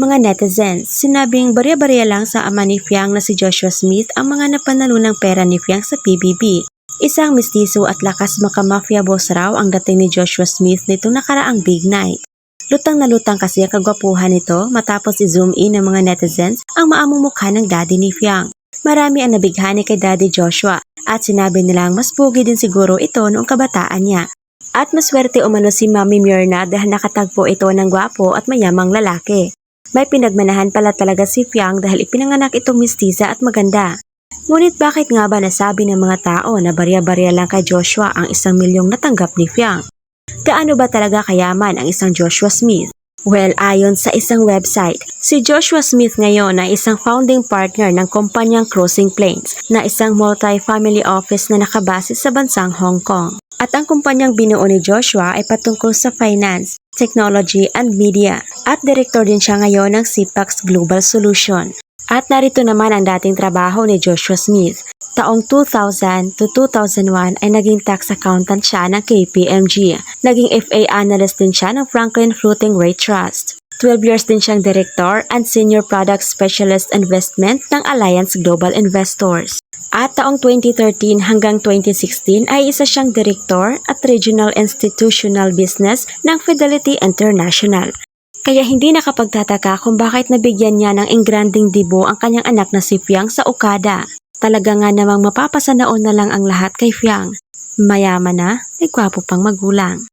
Mga netizens, sinabing barya-barya lang sa ama ni Fiang na si Joshua Smith ang mga napanalo ng pera ni Fiang sa PBB. Isang mistiso at lakas makamafia boss raw ang dating ni Joshua Smith nitong nakaraang big night. Lutang na lutang kasi ang kagwapuhan nito matapos i-zoom in ng mga netizens ang maamumukha ng daddy ni Fiang. Marami ang nabighani kay Daddy Joshua at sinabi nilang mas pogi din siguro ito noong kabataan niya. At maswerte umano si Mami Myrna dahil nakatagpo ito ng gwapo at mayamang lalaki. May pinagmanahan pala talaga si Fiang dahil ipinanganak itong mistisa at maganda. Ngunit bakit nga ba nasabi ng mga tao na barya-barya lang kay Joshua ang 1,000,000 natanggap ni Fiang? Gaano ba talaga kayaman ang isang Joshua Smith? Well, ayon sa isang website, si Joshua Smith ngayon ay isang founding partner ng kumpanyang Crossing Plains na isang multi-family office na nakabase sa bansang Hong Kong. At ang kumpanyang binuo ni Joshua ay patungkol sa finance, technology, and media. At direktor din siya ngayon ng CPAX Global Solution. At narito naman ang dating trabaho ni Joshua Smith. Taong 2000 to 2001 ay naging tax accountant siya ng KPMG. Naging FA analyst din siya ng Franklin Floating Rate Trust. 12 years din siyang director and senior product specialist investment ng Alliance Global Investors. At taong 2013 hanggang 2016 ay isa siyang direktor at regional institutional business ng Fidelity International. Kaya hindi nakapagtataka kung bakit nabigyan niya ng engranding debut ang kanyang anak na si Fiang sa Okada. Talaga nga namang mapapasanaon na lang ang lahat kay Fiang. Mayaman na, may gwapo pang magulang.